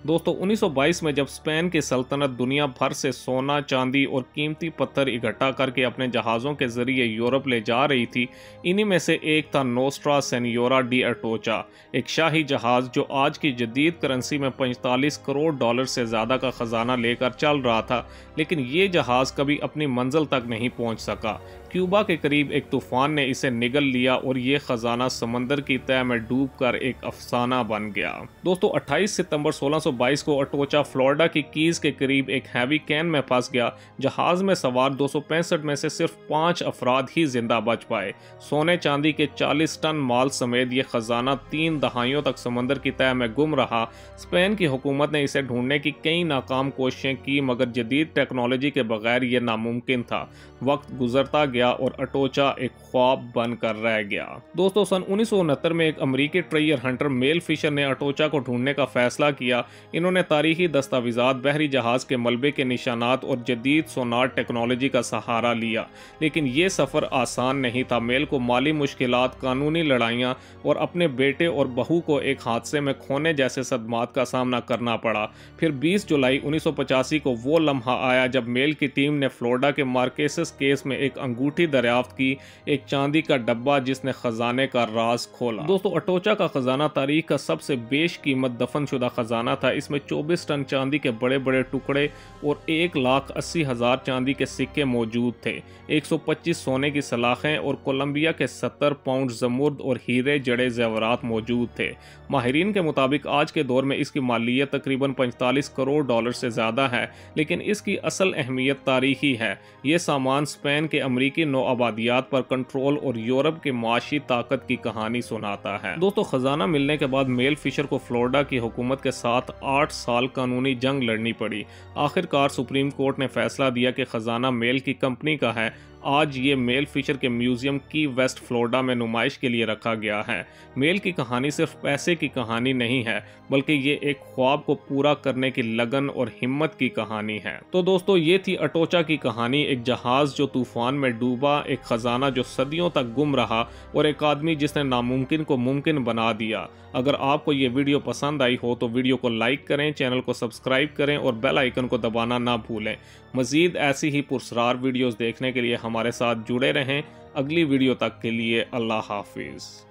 दोस्तों 1922 में जब स्पेन की सल्तनत दुनिया भर से सोना, चांदी और कीमती पत्थर इकट्ठा करके अपने जहाज़ों के जरिए यूरोप ले जा रही थी, इन्हीं में से एक था नोस्ट्रा सेनियोरा डी अटोचा, एक शाही जहाज़ जो आज की जदीद करेंसी में 45 करोड़ डॉलर से ज़्यादा का खजाना लेकर चल रहा था। लेकिन ये जहाज़ कभी अपनी मंजिल तक नहीं पहुंच सका। क्यूबा के करीब एक तूफान ने इसे निगल लिया और ये खजाना समंदर की तह में डूबकर एक अफसाना बन गया। दोस्तों 28 सितंबर 1622 को अटोचा फ्लोरिडा की कीज के करीब एक हैवी कैन में फंस गया। जहाज में सवार 265 में से सिर्फ 5 अफराद ही जिंदा बच पाए। सोने चांदी के 40 टन माल समेत ये खजाना 3 दहाइयों तक समंदर की तह में गुम रहा। स्पेन की हुकूमत ने इसे ढूंढने की कई नाकाम कोशिशें की, मगर जदीद टेक्नोलॉजी के बगैर ये नामुमकिन था। वक्त गुजरता गया और अटोचा एक ख्वाब बनकर रह गया। दोस्तों सन 1969 में एक अमेरिकी ट्रेजर हंटर मेल फिशर ने अटोचा को ढूंढने का फैसला किया। इन्होंने तारीखी दस्तावेजात, बहरी जहाज के मलबे के निशानात और जदीद सोनार टेक्नोलॉजी का सहारा लिया। लेकिन ये सफ़र आसान नहीं था। मेल को माली मुश्किलात, कानूनी लड़ाइयाँ और अपने बेटे और बहू को एक हादसे में खोने जैसे सदमात का सामना करना पड़ा। फिर 20 जुलाई 1985 को वो लम्हा आया जब मेल की टीम ने फ्लोरिडा के मार्केसेस केस में एक अंगूठी दरियाफ्त की, एक चांदी का डब्बा जिसने खजाने का राज खोला। दोस्तों अटोचा का खजाना तारीख का सबसे बेशकीमत दफनशुदा खजाना था। इसमें 24 टन चांदी के बड़े बड़े टुकड़े और 1,80,000 चांदी के सिक्के मौजूद थे। 125 सोने की सलाखें और कोलंबिया के 70 पाउंड जमुर्द और हीरे जड़े जेवरात मौजूद थे। माहिरीन के मुताबिक आज के दौर में इसकी मालियत तकरीबन 45 करोड़ डॉलर से ज़्यादा है, लेकिन इसकी असल अहमियत तारीखी है। ये सामान स्पेन के अमरीकी नौआबादियात पर कंट्रोल और यूरोप की माशी ताकत की कहानी सुनाता है। दोस्तों खजाना मिलने के बाद मेल फिशर को फ्लोरिडा की हुकूमत के साथ 8 साल कानूनी जंग लड़नी पड़ी। आखिरकार सुप्रीम कोर्ट ने फैसला दिया कि खजाना मेल की कंपनी का है। आज ये मेल फिशर के म्यूजियम की वेस्ट फ्लोरिडा में नुमाइश के लिए रखा गया है। मेल की कहानी सिर्फ पैसे की कहानी नहीं है, बल्कि ये एक ख्वाब को पूरा करने की लगन और हिम्मत की कहानी है। तो दोस्तों ये थी अटोचा की कहानी, एक जहाज जो तूफान में डूबा, एक खजाना जो सदियों तक गुम रहा और एक आदमी जिसने नामुमकिन को मुमकिन बना दिया। अगर आपको ये वीडियो पसंद आई हो तो वीडियो को लाइक करें, चैनल को सब्सक्राइब करें और बेल आइकन को दबाना ना भूलें। मज़ीद ऐसी ही पुरस्कार वीडियोस देखने के लिए हमारे साथ जुड़े रहें। अगली वीडियो तक के लिए अल्लाह हाफिज़।